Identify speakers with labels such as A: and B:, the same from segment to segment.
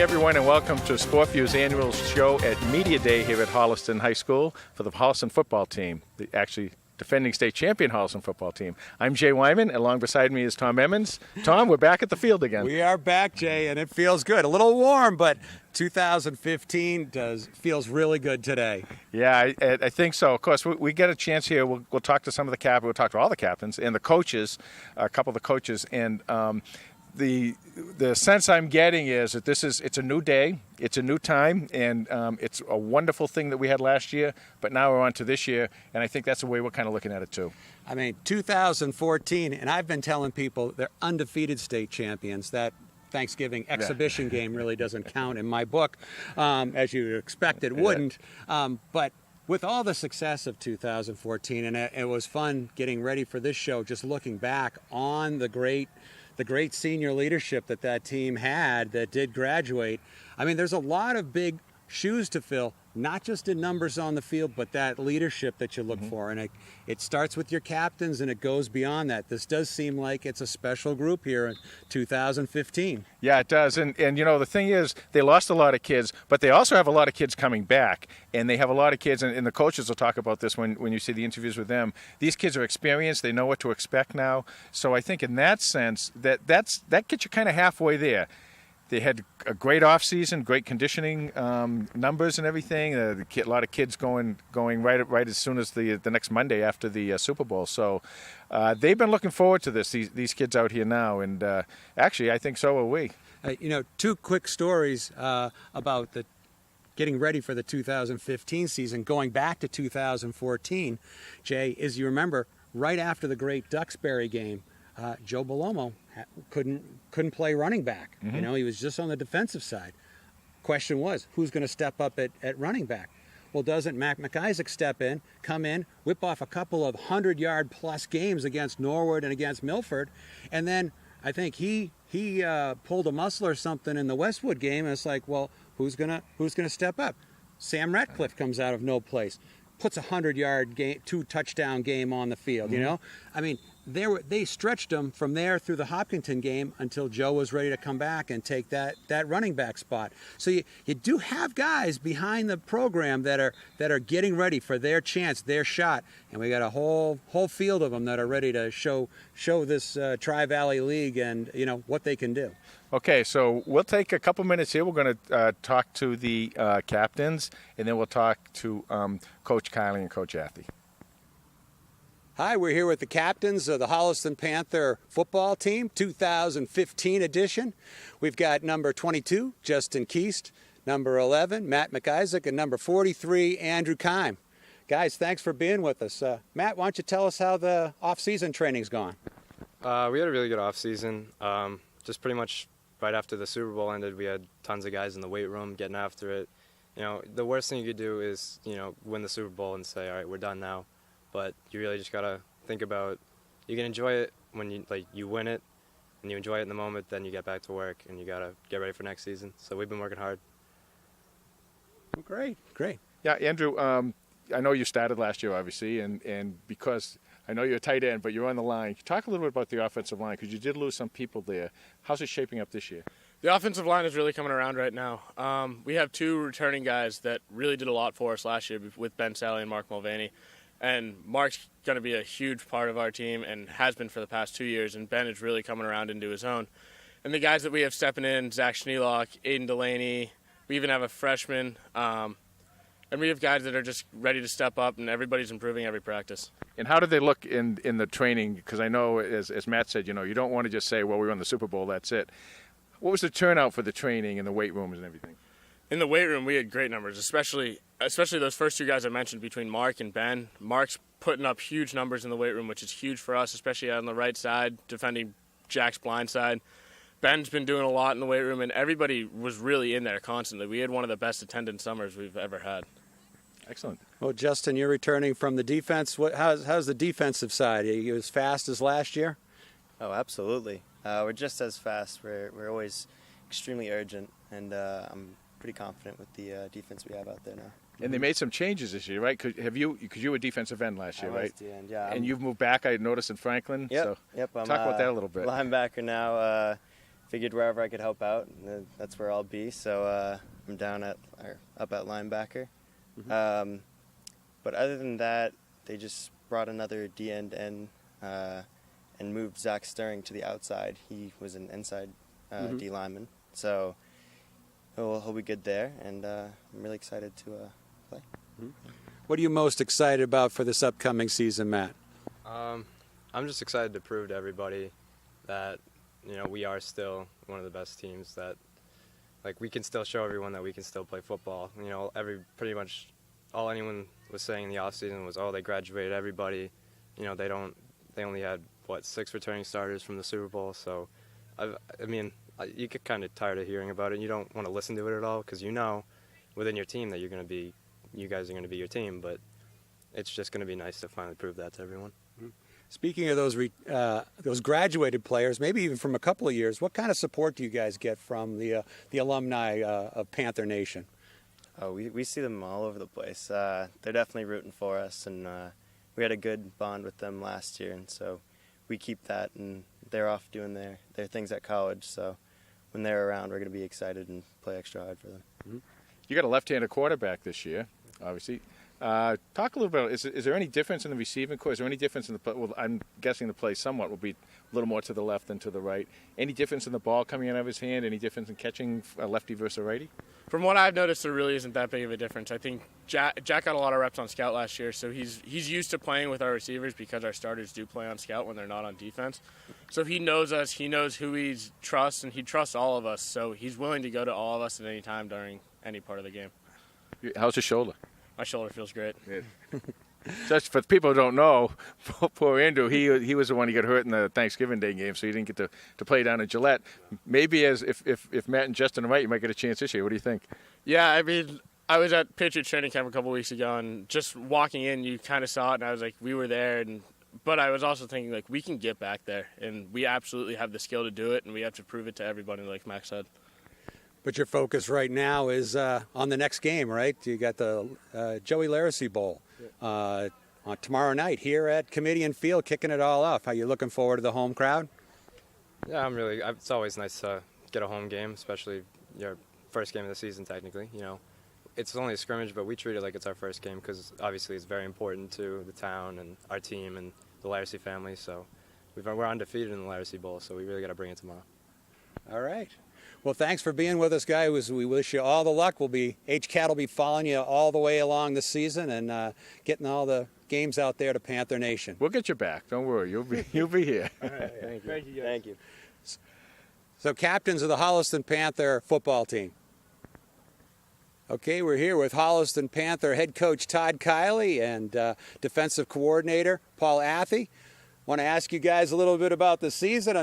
A: everyone, and welcome to Sportview's annual show at Media Day here at Holliston High School for the Holliston football team, the actually defending state champion Holliston football team. I'm Jay Wyman, and along beside me is Tom Emmons. Tom, we're back at the field again.
B: We are back, Jay, and it feels good. A little warm, but 2015 feels really good today.
A: Yeah, I think so. Of course, we get a chance here. We'll talk to some of the captains. We'll talk to all the captains and the coaches, a couple of the coaches, and the sense I'm getting is that it's a new day, it's a new time, and it's a wonderful thing that we had last year, but now we're on to this year, and I think that's the way we're kind of looking at it too.
B: I mean, 2014, and I've been telling people they're undefeated state champions. That Thanksgiving exhibition game really doesn't count in my book, as you expect it wouldn't. But with all the success of 2014, and it was fun getting ready for this show, just looking back on the great senior leadership that team had that did graduate. I mean, there's a lot of big shoes to fill, not just in numbers on the field, but that leadership that you look for. And it starts with your captains, and it goes beyond that. This does seem like it's a special group here in 2015.
A: Yeah, it does. And you know, the thing is, they lost a lot of kids, but they also have a lot of kids coming back. And they have a lot of kids, and the coaches will talk about this when you see the interviews with them. These kids are experienced. They know what to expect now. So I think in that sense, that gets you kind of halfway there. They had a great off-season, great conditioning numbers and everything. A lot of kids going right as soon as the next Monday after the Super Bowl. So they've been looking forward to this. These kids out here now, and actually, I think so are we.
B: Two quick stories about the getting ready for the 2015 season, going back to 2014. Jay, as you remember, right after the great Duxbury game, Joe Bellomo couldn't play running back.
A: Mm-hmm.
B: You know, he was just on the defensive side. Question was, who's going to step up at running back? Well, doesn't Matt McIsaac come in, whip off a couple of 100-yard plus games against Norwood and against Milford, and then I think he pulled a muscle or something in the Westwood game, and it's like, well, who's gonna step up? Sam Ratcliffe comes out of no place, puts a 100-yard game, 2-touchdown game on the field.
A: Mm-hmm.
B: You know, I mean, they stretched him from there through the Hopkinton game until Joe was ready to come back and take that running back spot. So you do have guys behind the program that are getting ready for their chance, their shot, and we got a whole field of them that are ready to show this Tri-Valley League and what they can do.
A: Okay, so we'll take a couple minutes here. We're going to talk to the captains, and then we'll talk to Coach Kiley and Coach Athey.
B: Hi, we're here with the captains of the Holliston Panther football team, 2015 edition. We've got number 22, Justin Keast, number 11, Matt McIsaac, and number 43, Andrew Kime. Guys, thanks for being with us. Matt, why don't you tell us how the off-season training's gone?
C: We had a really good off-season. Just pretty much right after the Super Bowl ended, we had tons of guys in the weight room getting after it. You know, the worst thing you could do is, win the Super Bowl and say, all right, we're done now. But you really just got to think about, you can enjoy it when you win it and you enjoy it in the moment, then you get back to work and you got to get ready for next season. So we've been working hard.
B: Great.
A: Yeah, Andrew, I know you started last year, obviously, and because I know you're a tight end, but you're on the line. Talk a little bit about the offensive line, because you did lose some people there. How's it shaping up this year?
D: The offensive line is really coming around right now. We have two returning guys that really did a lot for us last year with Ben Sally and Mark Mulvaney. And Mark's going to be a huge part of our team and has been for the past 2 years, and Ben is really coming around into his own. And the guys that we have stepping in, Zach Schneelock, Aiden Delaney, we even have a freshman, and we have guys that are just ready to step up, and everybody's improving every practice.
A: And how did they look in the training? Because I know, as Matt said, you don't want to just say, well, we won the Super Bowl, that's it. What was the turnout for the training and the weight rooms and everything?
D: In the weight room, we had great numbers, especially those first two guys I mentioned between Mark and Ben. Mark's putting up huge numbers in the weight room, which is huge for us, especially on the right side, defending Jack's blind side. Ben's been doing a lot in the weight room, and everybody was really in there constantly. We had one of the best attendance summers we've ever had.
A: Excellent.
B: Well, Justin, you're returning from the defense. How's the defensive side? Are you as fast as last year?
E: Oh, absolutely. We're just as fast. We're always extremely urgent, and I'm pretty confident with the defense we have out there now.
A: And they made some changes this year, right? Because you were defensive end last year, right?
E: End, yeah.
A: And you've moved back, I noticed, in Franklin.
E: Yep.
A: Talk about that a little bit.
E: Linebacker now. figured wherever I could help out, that's where I'll be. So I'm up at linebacker. But other than that, they just brought another D-end in and moved Zach Stirring to the outside. He was an inside D lineman, so he'll be good there, and I'm really excited to play.
B: What are you most excited about for this upcoming season, Matt?
C: I'm just excited to prove to everybody that we are still one of the best teams. That we can still show everyone that we can still play football. Pretty much all anyone was saying in the off season was, oh, they graduated everybody. They only had 6 returning starters from the Super Bowl. So, you get kind of tired of hearing about it. You don't want to listen to it at all because within your team that you guys are going to be your team. But it's just going to be nice to finally prove that to everyone.
B: Speaking of those graduated players, maybe even from a couple of years, what kind of support do you guys get from the alumni of Panther Nation?
E: Oh, we see them all over the place. They're definitely rooting for us, and we had a good bond with them last year, and so we keep that, and they're off doing their things at college, so when they're around, we're going to be excited and play extra hard for them.
A: You got a left-handed quarterback this year, obviously. Talk a little bit. Is there any difference in the receiving core? Is there any difference in the play? Well, I'm guessing the play somewhat will be a little more to the left than to the right. Any difference in the ball coming out of his hand? Any difference in catching a lefty versus a righty?
D: From what I've noticed, there really isn't that big of a difference. I think Jack got a lot of reps on scout last year, so he's used to playing with our receivers because our starters do play on scout when they're not on defense. So he knows us, he knows who he trusts, and he trusts all of us. So he's willing to go to all of us at any time during any part of the game.
A: How's his shoulder?
D: My shoulder feels great.
A: Just for people who don't know, poor Andrew, he was the one who got hurt in the Thanksgiving Day game, so he didn't get to play down in Gillette. Maybe if Matt and Justin are right, you might get a chance this year. What do you think?
D: Yeah, I was at Patriots training camp a couple weeks ago, and just walking in, you kind of saw it, and I was like, we were there, but I was also thinking, we can get back there, and we absolutely have the skill to do it, and we have to prove it to everybody, like Max said.
B: But your focus right now is on the next game, right? You got the Joey Laracy Bowl on tomorrow night here at Comedian Field, kicking it all off. Are you looking forward to the home crowd?
C: Yeah, it's always nice to get a home game, especially your first game of the season, technically. It's only a scrimmage, but we treat it like it's our first game because obviously it's very important to the town and our team and the Laracy family. So we're undefeated in the Laracy Bowl, so we really got to bring it tomorrow.
B: All right. Well, thanks for being with us, guys. We wish you all the luck. HCAT will be following you all the way along this season and getting all the games out there to Panther Nation.
A: We'll get you back. Don't worry. You'll be here.
B: All right.
C: Thank you.
E: Thank you.
B: So, captains of the Holliston Panther football team. Okay, we're here with Holliston Panther head coach Todd Kiley and defensive coordinator Paul Athey. Want to ask you guys a little bit about the season.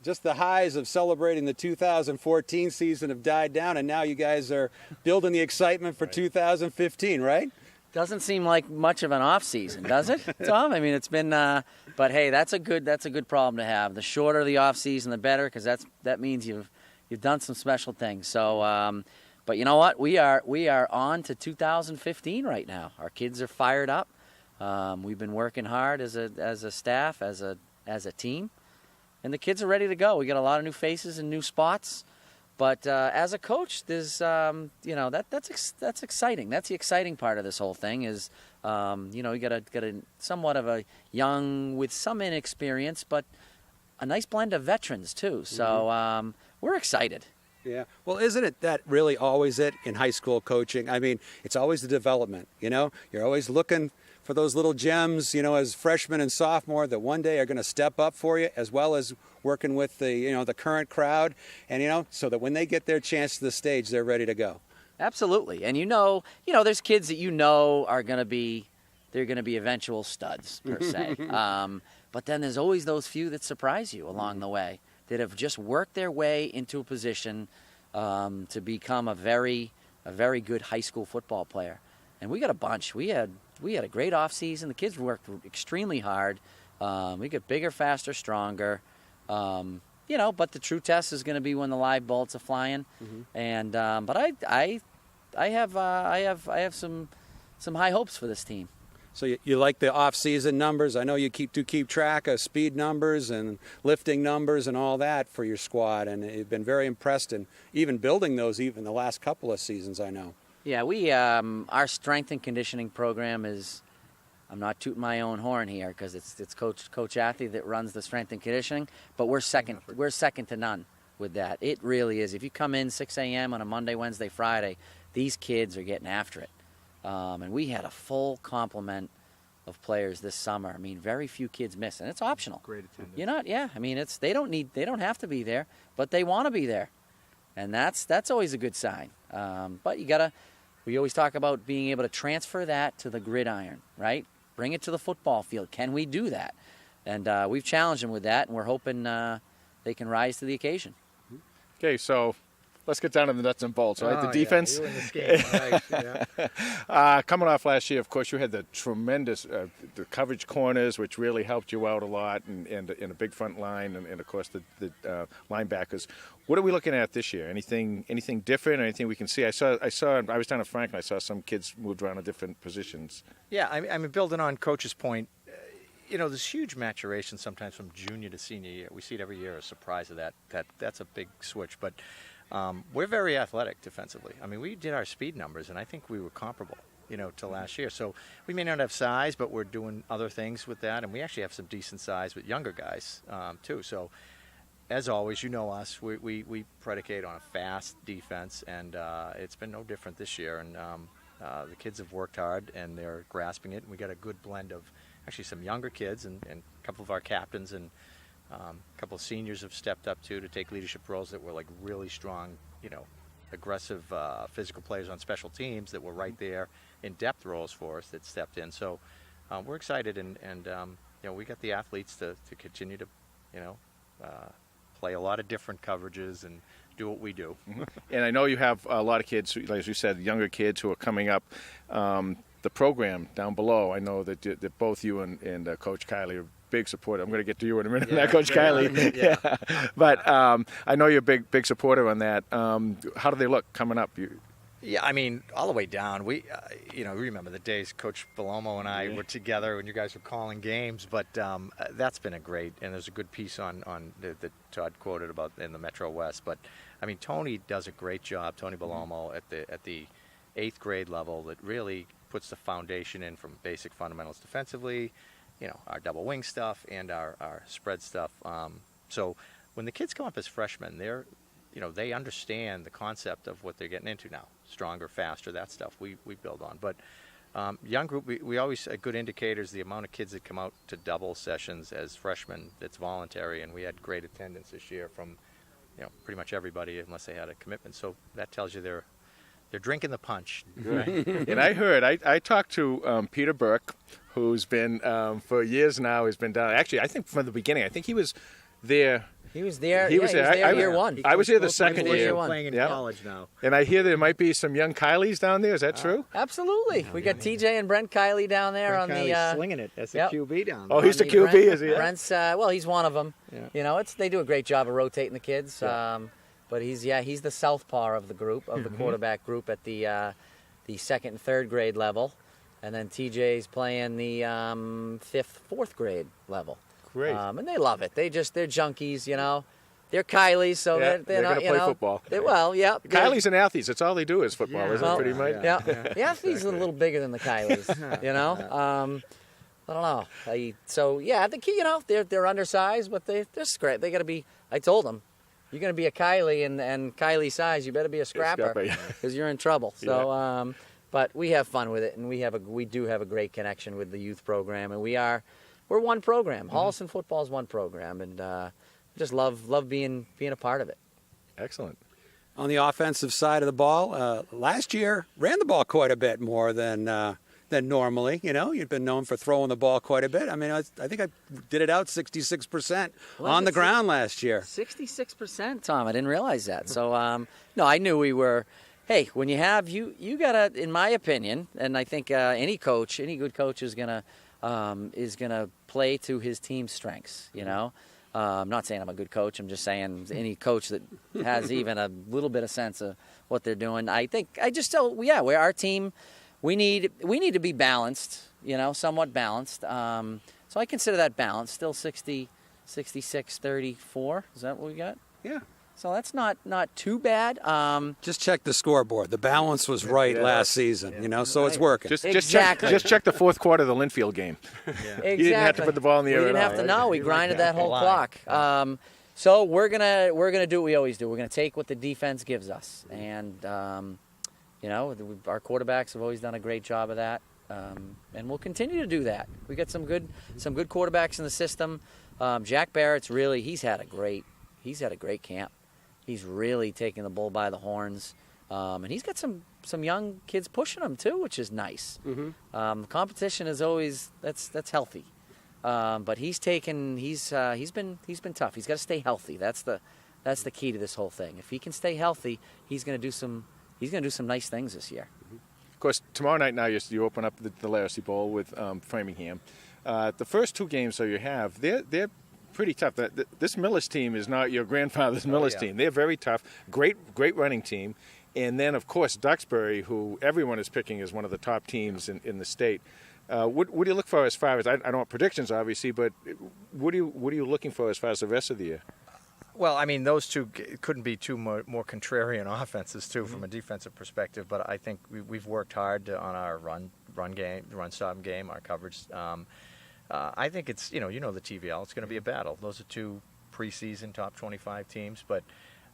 B: Just the highs of celebrating the 2014 season have died down, and now you guys are building the excitement for 2015, right?
F: Doesn't seem like much of an off season, does it, Tom? It's been, but hey, that's a good problem to have. The shorter the off season, the better, because that means you've done some special things. So, but you know what? We are on to 2015 right now. Our kids are fired up. We've been working hard as a staff, as a team, and the kids are ready to go. We got a lot of new faces and new spots, but as a coach, there's that's exciting. That's the exciting part of this whole thing is you got a somewhat of a young with some inexperience, but a nice blend of veterans too. So we're excited.
B: Yeah. Well, isn't it that really always it in high school coaching? It's always the development. You're always looking for those little gems, as freshmen and sophomore that one day are going to step up for you, as well as working with the current crowd, and so that when they get their chance to the stage, they're ready to go.
F: Absolutely, and there's kids that are going to be eventual studs per se, but then there's always those few that surprise you along the way that have just worked their way into a position to become a very good high school football player, and we got a bunch. We had a great off season. The kids worked extremely hard. We get bigger, faster, stronger. But the true test is going to be when the live bullets are flying. And but I have some high hopes for this team.
B: So you like the off-season numbers? I know you keep track of speed numbers and lifting numbers and all that for your squad, and you've been very impressed in even building those even the last couple of seasons, I know.
F: Yeah, we our strength and conditioning program is. I'm not tooting my own horn here because it's Coach Athley that runs the strength and conditioning, but we're second to none with that. It really is. If you come in 6 a.m. on a Monday, Wednesday, Friday, these kids are getting after it. And we had a full complement of players this summer. I mean, very few kids miss, and it's optional.
B: Great attendance.
F: You're not, yeah. I mean, they don't have to be there, but they want to be there, and that's always a good sign. But we always talk about being able to transfer that to the gridiron, right? Bring it to the football field. Can we do that? And we've challenged them with that, and we're hoping they can rise to the occasion.
A: Okay, so let's get down to the nuts and bolts, right? The defense.
G: Yeah, you in this game, right, yeah.
A: Coming off last year, of course, you had the tremendous the coverage corners, which really helped you out a lot, and a big front line, and of course the linebackers. What are we looking at this year? Anything different? Anything we can see? I was down at Franklin. I saw some kids moved around to different positions.
G: Yeah, I mean, building on Coach's point, there's huge maturation sometimes from junior to senior year. We see it every year, a surprise of that's a big switch. But we're very athletic defensively. I mean, we did our speed numbers, and I think we were comparable, to last year. So we may not have size, but we're doing other things with that, and we actually have some decent size with younger guys too. So as always, us, we predicate on a fast defense, and it's been no different this year. And the kids have worked hard, and they're grasping it. And we got a good blend of actually some younger kids, and a couple of our captains, and a couple of seniors have stepped up too to take leadership roles that were like really strong, aggressive physical players on special teams that were right there in depth roles for us that stepped in. So we're excited, and we got the athletes to continue to play a lot of different coverages and do what we do.
A: And I know you have a lot of kids, like you said, younger kids who are coming up. The program down below, I know that both you and Coach Kiley are big supporter. I'm going to get to you in a minute, Coach Kiley. Yeah. But I know you're a big supporter on that. How do they look coming up?
G: Yeah, I mean, all the way down. We, remember the days Coach Belomo and I were together when you guys were calling games. But that's been and there's a good piece on that Todd quoted about in the Metro West. But I mean, Tony does a great job. Tony Belomo at the 8th grade level that really puts the foundation in from basic fundamentals defensively, our double wing stuff and our spread stuff. So when the kids come up as freshmen, they understand the concept of what they're getting into now. Stronger, faster, that stuff we build on. But young group, we always, a good indicator is the amount of kids that come out to double sessions as freshmen that's voluntary, and we had great attendance this year from pretty much everybody unless they had a commitment. So that tells you they're drinking the punch.
A: Right. And I heard, I talked to Peter Burke, who's been, for years now, he's been down. Actually, I think from the beginning, I think he was there.
F: He was there. He was there year one.
A: I was here the second year.
G: Playing in college now.
A: And I hear there might be some young Kylies down there. Is that true?
F: Absolutely. We got TJ and Brent Kiley down there
G: Brent
F: on
G: Kiley's
F: the
G: slinging it. That's the QB down there.
A: Oh, he's the QB, is he?
F: Brent's he's one of them.
G: Yeah.
F: They do a great job of rotating the kids. But he's the southpaw of the group, of the quarterback group at the 2nd and 3rd grade level, and then TJ's playing the 5th, 4th grade level.
A: Great.
F: And they love it. they're junkies, They're Kylies, so they're
A: going
F: not,
A: to play football. Kylies and athletes, that's all they do is football, isn't it, pretty much?
F: Yeah. The athletes are a little bigger than the Kylies, I don't know. I think, they're undersized, but they're great. They got to be, I told them, you're going to be a Kiley and Kylie size, you better be a scrapper because you're in trouble. So, but we have fun with it, and we do have a great connection with the youth program, and we're one program. Holliston football is one program, and just love being a part of it.
A: Excellent.
B: On the offensive side of the ball, last year ran the ball quite a bit more than normally. You've been known for throwing the ball quite a bit. I mean, I think I did it out 66% on the ground last year.
F: 66%, Tom. I didn't realize that. So, no, I knew we were. Hey, when you have you gotta, in my opinion, and I think any good coach is gonna play to his team's strengths. I'm not saying I'm a good coach. I'm just saying any coach that has even a little bit of sense of what they're doing. I think I just tell, we're our team. we need to be balanced, somewhat balanced. So I consider that balanced. Still 66-34. Is that what we got?
B: Yeah.
F: So that's not too bad.
B: Just check the scoreboard. The balance was right last season, so it's working.
F: Exactly.
A: Just check the fourth quarter of the Linfield game.
F: Exactly.
A: You didn't have to put the ball in the air
F: We didn't
A: at
F: have
A: all,
F: to.
A: right?
F: No, we grinded that whole clock. So we're gonna do what we always do. We're gonna take what the defense gives us, and our quarterbacks have always done a great job of that, and we'll continue to do that. We got some good quarterbacks in the system. Jack Barrett's he's had a great camp. He's really taking the bull by the horns, and he's got some young kids pushing him too, which is nice. Mm-hmm. Competition is always that's healthy. But he's been tough. He's got to stay healthy. That's the key to this whole thing. If he can stay healthy, he's going to do some nice things this year.
A: Of course, tomorrow night now you open up the Laracy Bowl with Framingham. The first two games that you have, they're pretty tough. This Millis team is not your grandfather's Millis team. They're very tough. Great running team. And then, of course, Duxbury, who everyone is picking as one of the top teams in the state. What do you look for as far as, I don't want predictions, obviously, but what are you looking for as far as the rest of the year?
G: Well, I mean, those two couldn't be two more contrarian offenses, too, from a defensive perspective. But I think we've worked hard on our run game, run stop game, our coverage. I think it's, the TVL. It's going to be a battle. Those are two preseason top 25 teams, but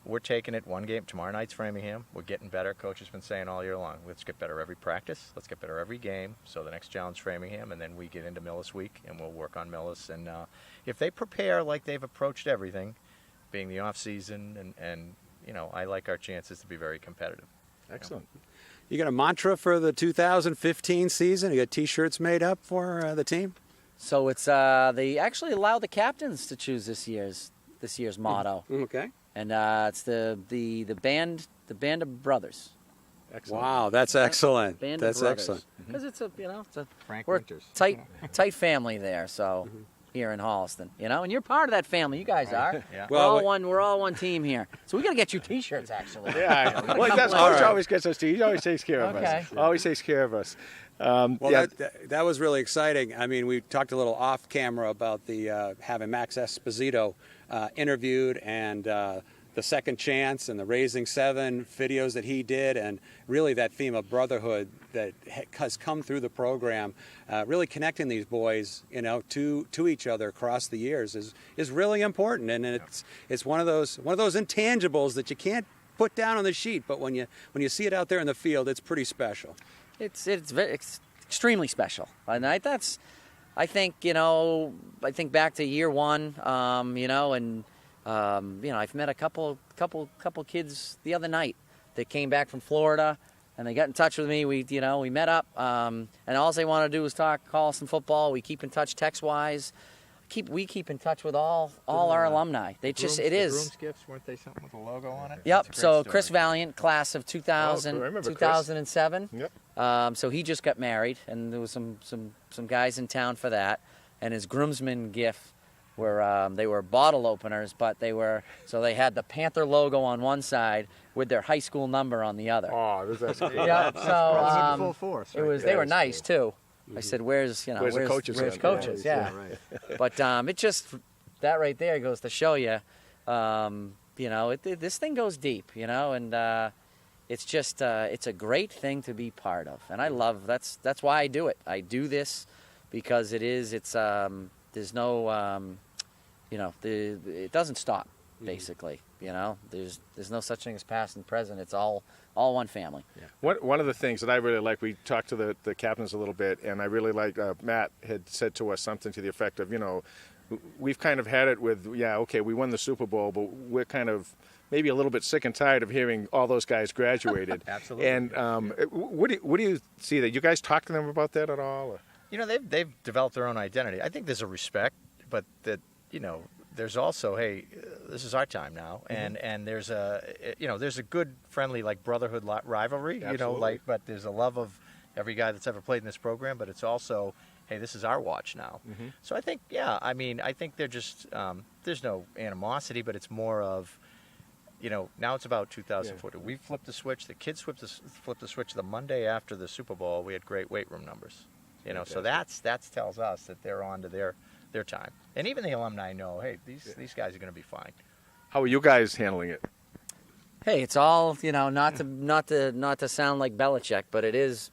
G: we're taking it one game. Tomorrow night's Framingham. We're getting better. Coach has been saying all year long, let's get better every practice. Let's get better every game. So the next challenge Framingham, and then we get into Millis week, and we'll work on Millis. And if they prepare like they've approached everything, being the off season, and I like our chances to be very competitive.
A: Excellent.
B: You got a mantra for the 2015 season? You got T-shirts made up for the team?
F: So it's they actually allow the captains to choose this year's motto.
B: Okay.
F: And it's the band of brothers.
A: Excellent.
B: Wow, that's excellent.
F: Band
B: That's
F: of brothers.
B: excellent.
F: Because it's a
G: Frank
F: we're
G: Winters.
F: tight family there. So here in Holliston, and you're part of that family. You guys are.
G: Yeah.
F: We're all one team here. So we got to get you T-shirts actually.
A: Yeah, well, that's Coach always gets us. He always takes care of us. Always takes care of us.
B: That was really exciting. I mean, we talked a little off camera about the having Max Esposito interviewed and the Second Chance and the Raising Seven videos that he did, and really that theme of brotherhood that has come through the program, really connecting these boys, to each other across the years is really important, and it's one of those intangibles that you can't put down on the sheet, but when you see it out there in the field, it's pretty special.
F: It's extremely special, and I think back to year one, and I've met a couple kids the other night that came back from Florida, and they got in touch with me. We met up, and all they want to do is talk Holliston football. We keep in touch text wise. We keep in touch with all our alumni.
G: The Groom's Gifts, weren't they something with a logo on it?
F: Yep. So Chris Valiant, class of 2007.
A: Yep.
F: So he just got married, and there was some guys in town for that. And his groomsmen gift were they were bottle openers, but they had the Panther logo on one side with their high school number on the other.
A: Oh, that's cool.
F: Yeah. So
G: full force.
F: it was. They were nice too. I said, "Where's
A: the coaches?
F: Where's coaches?" Yeah.
G: Right.
F: But it just that right there goes to show you, this thing goes deep, and it's just it's a great thing to be part of, and I love that's why I do it. I do this because there's no it doesn't stop basically. There's no such thing as past and present. It's all one family.
A: Yeah. One of the things that I really like, we talked to the captains a little bit, and I really like Matt had said to us something to the effect of, we've kind of had it with, we won the Super Bowl, but we're kind of maybe a little bit sick and tired of hearing all those guys graduated.
G: Absolutely.
A: And what do you see that? You guys talk to them about that at all? Or?
G: They've developed their own identity. I think there's a respect, but that there's also, hey, this is our time now, and there's a good friendly brotherhood rivalry,
A: Absolutely.
G: but there's a love of every guy that's ever played in this program, but it's also, hey, this is our watch now.
A: Mm-hmm.
G: So I think they're just there's no animosity, but it's more of now it's about 2014. We flipped the switch. The kids flipped the switch the Monday after the Super Bowl. We had great weight room numbers. So that tells us that they're on to their time. And even the alumni know, hey, these guys are going to be fine.
A: How are you guys handling it?
F: Hey, it's all not to sound like Belichick, but it's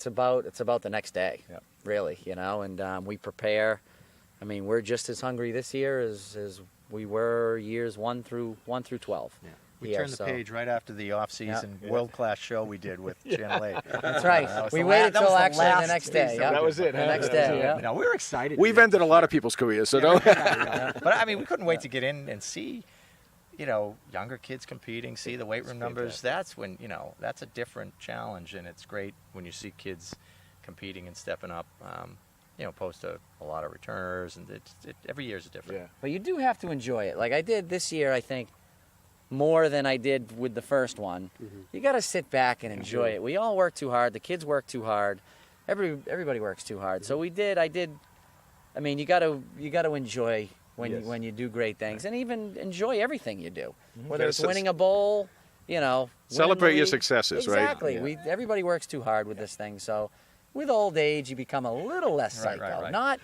F: about the next day, really, and we prepare. I mean, we're just as hungry this year as we were years 1 through 12.
G: Yeah. We turned the page right after the off-season world-class show we did with Channel 8.
F: That's right. We waited till actually the next day.
A: That was it.
F: The next day. Yeah.
G: We were excited.
A: We've ended a lot of people's careers, so don't.
G: But I mean, we couldn't wait to get in and see, younger kids competing, see the weight room numbers. That's when, that's a different challenge, and it's great when you see kids competing and stepping up. Post a lot of returners, and every year is different.
A: Yeah.
F: But you do have to enjoy it. Like I did this year, I think, more than I did with the first one. Mm-hmm. You got to sit back and enjoy it. We all work too hard. The kids work too hard. Everybody works too hard. So I did. I mean, you got to enjoy when you do great things, and even enjoy everything you do. Whether it's winning a bowl,
A: Celebrate your successes, right?
F: Exactly. Everybody works too hard with this thing. So with old age, you become a little less psycho.
G: Right.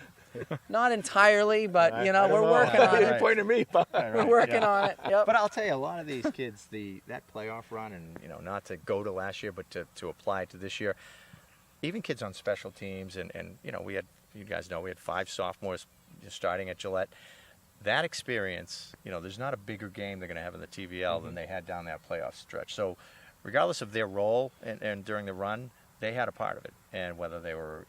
F: Not entirely, but we're working on it.
A: Point at me.
F: We're working on it. Yep.
G: But I'll tell you, a lot of these kids, that playoff run, and not to go to last year, but to apply it to this year. Even kids on special teams, and we had, you guys know, we had 5 sophomores starting at Gillette. That experience, there's not a bigger game they're going to have in the TVL than they had down that playoff stretch. So, regardless of their role and during the run, they had a part of it, and whether they were,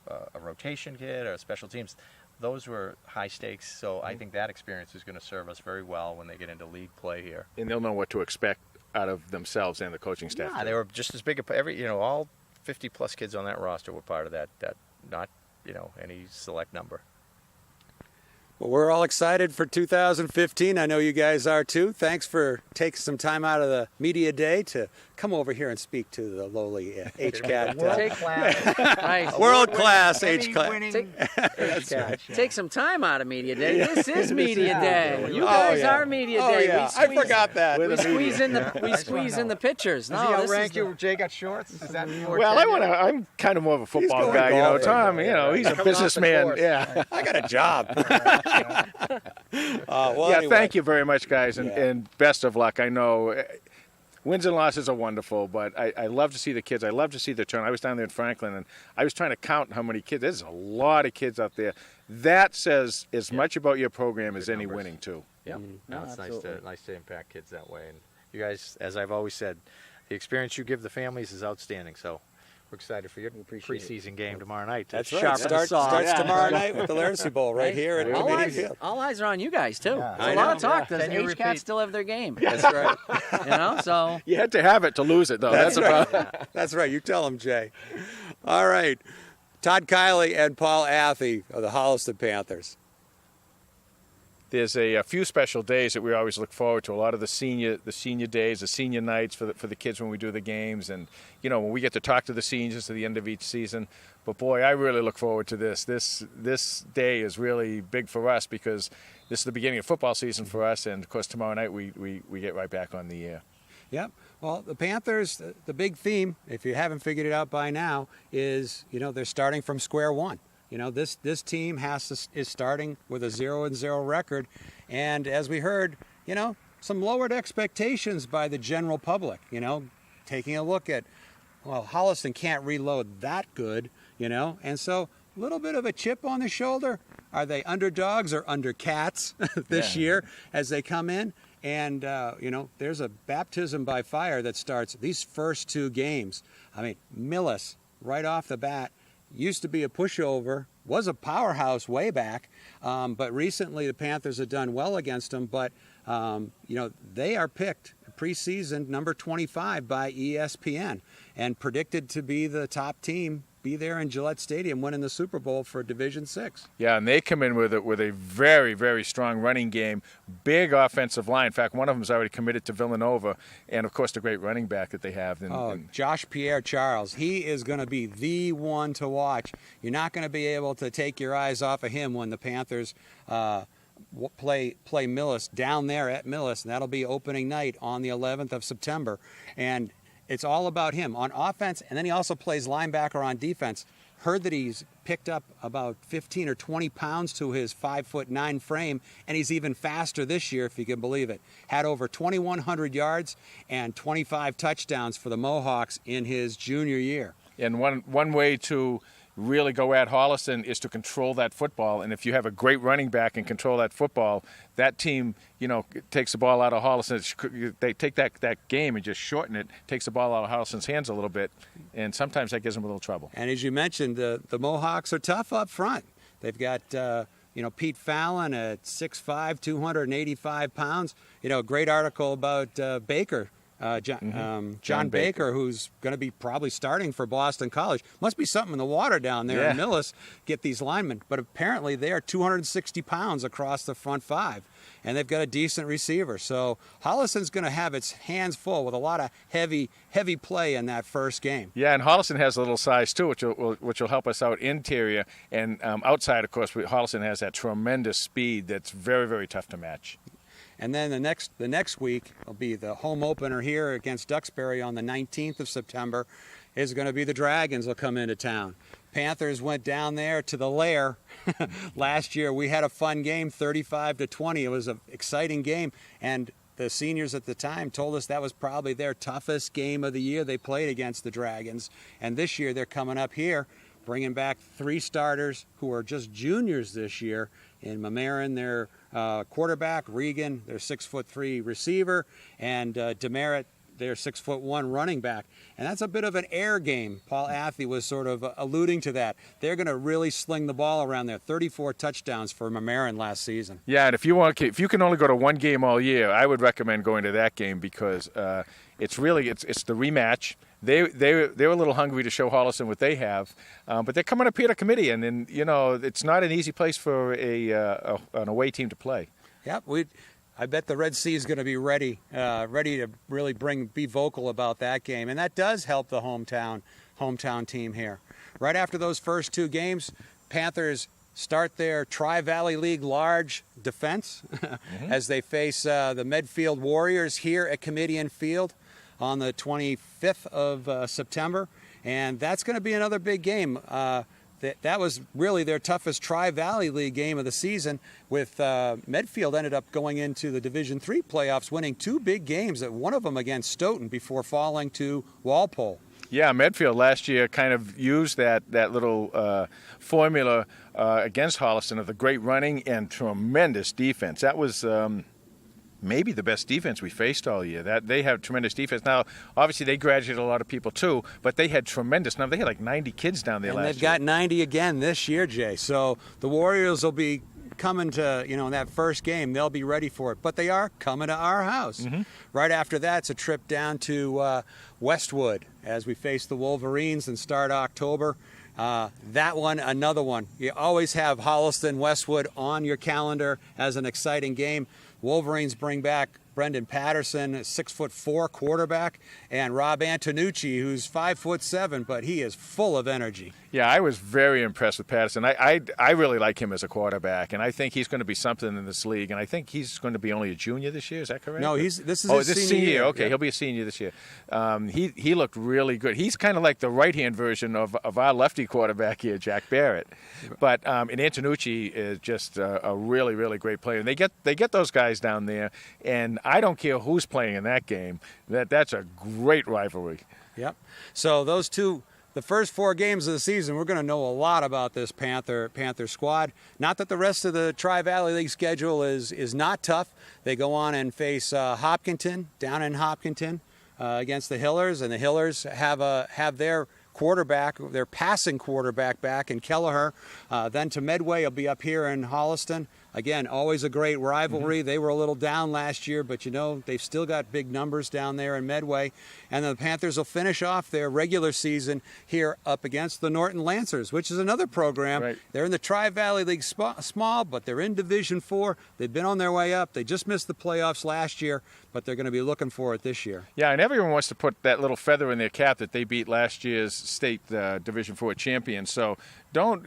G: a rotation kid or special teams, those were high stakes. So I think that experience is going to serve us very well when they get into league play here.
A: And they'll know what to expect out of themselves and the coaching staff.
G: Yeah, they were just as big. All 50 plus kids on that roster were part of that. Not any select number.
B: Well, we're all excited for 2015. I know you guys are too. Thanks for taking some time out of the media day to come over here and speak to the lowly HCAT. World-class HCAT.
F: Take some time out of media day. This is media day. You guys are media day.
B: Yeah. I forgot that.
F: We squeeze in the pictures.
G: Does he outrank you? Jay got shorts. Is that
A: well, I'm kind of more of a football guy. Tom, he's a businessman. Yeah,
B: I got a job.
A: Anyway. Thank you very much, guys, and best of luck. I know wins and losses are wonderful, but I love to see the kids. I love to see the turn. I was down there in Franklin, and I was trying to count how many kids. There's a lot of kids out there. That says as much about your program as any winning, too.
G: Yeah, it's nice to impact kids that way. And you guys, as I've always said, the experience you give the families is outstanding. So we're excited for your preseason game tomorrow night.
B: That's right. Starts tomorrow night with the Literacy Bowl right here at Community Field.
F: All eyes are on you guys, too. There's a lot of talk. Does HCAT still have their game?
B: That's right.
F: So
A: you had to have it to lose it, though. That's the problem.
B: That's right. You tell them, Jay. All right. Todd Kiley and Paul Athey of the Holliston Panthers.
A: There's a few special days that we always look forward to. A lot of the senior days, the senior nights for the kids when we do the games, and when we get to talk to the seniors at the end of each season. But boy, I really look forward to this. This day is really big for us because this is the beginning of football season for us, and of course tomorrow night we get right back on the air.
B: Yep. Well, the Panthers, the big theme, if you haven't figured it out by now, is they're starting from square one. This team is starting with a 0-0 record, and as we heard, some lowered expectations by the general public. Taking a look at, Holliston can't reload that good, and so a little bit of a chip on the shoulder. Are they underdogs or undercats this year as they come in? And there's a baptism by fire that starts these first 2 games. I mean, Millis right off the bat. Used to be a pushover, was a powerhouse way back, but recently the Panthers have done well against them. But, they are picked preseason number 25 by ESPN and predicted to be the top team, be there in Gillette Stadium winning the Super Bowl for Division VI.
A: Yeah, and they come in with a very, very strong running game, big offensive line. In fact, one of them is already committed to Villanova, and, of course, the great running back that they have.
B: Josh Pierre-Charles. He is going to be the one to watch. You're not going to be able to take your eyes off of him when the Panthers play Millis down there at Millis, and that'll be opening night on the 11th of September. And it's all about him on offense, and then he also plays linebacker on defense. Heard that he's picked up about 15 or 20 pounds to his 5'9" frame, and he's even faster this year, if you can believe it. Had over 2,100 yards and 25 touchdowns for the Mohawks in his junior year.
A: And one way to really go at Holliston is to control that football. And if you have a great running back and control that football, that team, takes the ball out of Holliston. They take that game and just shorten it, takes the ball out of Holliston's hands a little bit, and sometimes that gives them a little trouble.
B: And as you mentioned, the Mohawks are tough up front. They've got Pete Fallon at 6'5", 285 pounds. A great article about Baker. John Baker, who's going to be probably starting for Boston College. Must be something in the water down there in Millis, get these linemen. But apparently they are 260 pounds across the front five, and they've got a decent receiver. So Holliston's going to have its hands full with a lot of heavy play in that first game.
A: Yeah, and Holliston has a little size too, which will help us out interior. And outside, of course, Holliston has that tremendous speed that's very, very tough to match.
B: And then the next week will be the home opener here against Duxbury on the 19th of September. Is going to be the Dragons will come into town. Panthers went down there to the Lair last year. We had a fun game, 35-20. It was an exciting game, and the seniors at the time told us that was probably their toughest game of the year they played against the Dragons. And this year they're coming up here, bringing back 3 starters who are just juniors this year. In Mamarin, their quarterback, Regan, their 6'3" receiver, and Demerit, their 6'1" running back. And that's a bit of an air game. Paul Athey was sort of alluding to that. They're going to really sling the ball around there. 34 touchdowns for Mamarin last season.
A: Yeah, and if you can only go to one game all year, I would recommend going to that game because it's the rematch. They were a little hungry to show Holliston what they have, but they're coming up here to committee, and then it's not an easy place for an away team to play.
B: Yep, I bet the Red Sea is going to be ready to really be vocal about that game, and that does help the hometown team here. Right after those first 2 games, Panthers start their Tri-Valley League large defense as they face the Medfield Warriors here at Comedian Field on the 25th of September, and that's going to be another big game. That was really their toughest Tri-Valley League game of the season, with Medfield ended up going into the Division III playoffs, winning 2 big games, one of them against Stoughton before falling to Walpole.
A: Yeah, Medfield last year kind of used that little formula against Holliston of the great running and tremendous defense. That was maybe the best defense we faced all year. That they have tremendous defense. Now, obviously, they graduated a lot of people too, but they had tremendous numbers. They had like 90 kids down there last year.
B: And they've got 90 again this year, Jay. So the Warriors will be coming to, in that first game. They'll be ready for it. But they are coming to our house. Right after that, it's a trip down to Westwood as we face the Wolverines and start October. That one, another one. You always have Holliston, Westwood on your calendar as an exciting game. Wolverines bring back Brendan Patterson, a 6'4" quarterback, and Rob Antonucci, who's 5'7", but he is full of energy.
A: Yeah, I was very impressed with Patterson. I really like him as a quarterback, and I think he's going to be something in this league. And I think he's going to be only a junior this year. Is that correct?
B: No, this is his senior year.
A: Okay, he'll be a senior this year. He looked really good. He's kind of like the right-hand version of our lefty quarterback here, Jack Barrett. But and Antonucci is just a really, really great player. And they get those guys down there, and I don't care who's playing in that game. That's a great rivalry.
B: Yep. So those two, the first 4 games of the season, we're going to know a lot about this Panther squad. Not that the rest of the Tri-Valley League schedule is not tough. They go on and face Hopkinton, down in Hopkinton, against the Hillers, and the Hillers have their quarterback, their passing quarterback back in Kelleher. Then to Medway, will be up here in Holliston. Again, always a great rivalry. They were a little down last year, but they've still got big numbers down there in Medway. And the Panthers will finish off their regular season here up against the Norton Lancers, which is another program.
A: Right.
B: They're in the Tri-Valley League small, but they're in Division IV. They've been on their way up. They just missed the playoffs last year, but they're going to be looking for it this year.
A: Yeah, and everyone wants to put that little feather in their cap that they beat last year's state Division IV champion. So don't,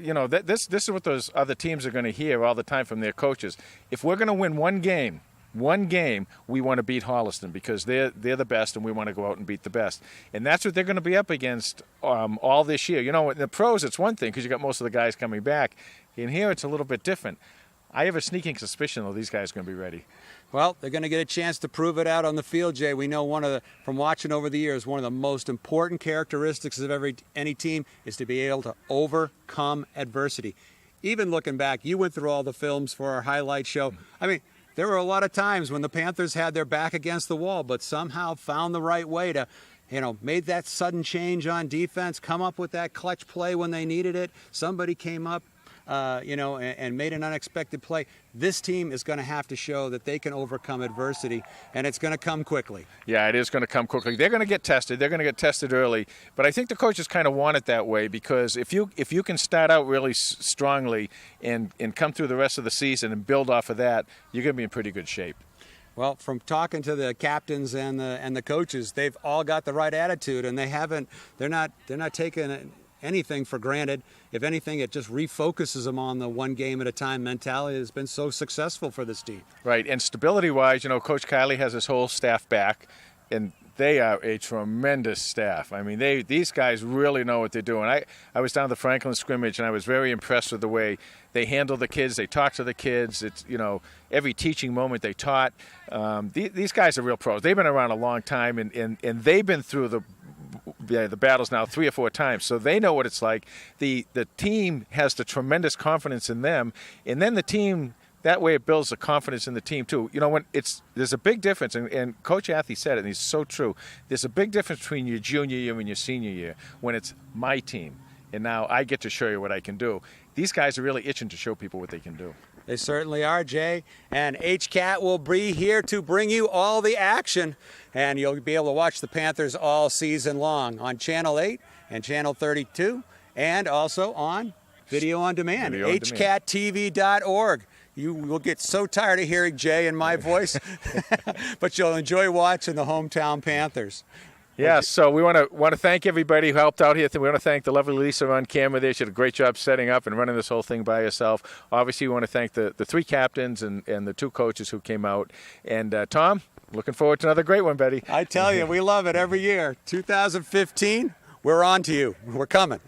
A: this is what those other teams are going to hear all the time from their coaches. If we're going to win one game, we want to beat Holliston because they're the best, and we want to go out and beat the best. And that's what they're going to be up against all this year. In the pros, it's one thing because you got most of the guys coming back. In here, it's a little bit different. I have a sneaking suspicion, though, these guys are going to be ready.
B: Well, they're going to get a chance to prove it out on the field, Jay. We know from watching over the years, one of the most important characteristics of any team is to be able to overcome adversity. Even looking back, you went through all the films for our highlight show. I mean, there were a lot of times when the Panthers had their back against the wall, but somehow found the right way to, made that sudden change on defense, come up with that clutch play when they needed it. Somebody came up, and made an unexpected play. This team is going to have to show that they can overcome adversity, and it's going to come quickly.
A: Yeah, it is going to come quickly. They're going to get tested. They're going to get tested early. But I think the coaches kind of want it that way because if you can start out really strongly and come through the rest of the season and build off of that, you're going to be in pretty good shape.
B: Well, from talking to the captains and the coaches, they've all got the right attitude, and they're not taking anything for granted. If anything, it just refocuses them on the one game at a time mentality that's been so successful for this team.
A: Right, and stability-wise, Coach Kiley has his whole staff back, and they are a tremendous staff. I mean, these guys really know what they're doing. I was down at the Franklin scrimmage, and I was very impressed with the way they handle the kids. They talk to the kids. It's, every teaching moment they taught. These guys are real pros. They've been around a long time, and they've been through the battles now 3 or 4 times, so they know what it's like. The team has the tremendous confidence in them, and then the team, that way it builds the confidence in the team too. There's a big difference, and Coach Athey said it, and he's so true. There's a big difference between your junior year and your senior year when it's my team, and now I get to show you what I can do. These guys are really itching to show people what they can do.
B: They certainly are, Jay. And HCAT will be here to bring you all the action. And you'll be able to watch the Panthers all season long on Channel 8 and Channel 32, and also on Video on Demand, hcattv.org. You will get so tired of hearing Jay and my voice, but you'll enjoy watching the hometown Panthers.
A: Yeah, so we want to thank everybody who helped out here. We want to thank the lovely Lisa on camera there. She did a great job setting up and running this whole thing by herself. Obviously, we want to thank the 3 captains and the 2 coaches who came out. And, Tom, looking forward to another great one, Betty.
B: I tell you, we love it every year. 2015, we're on to you. We're coming.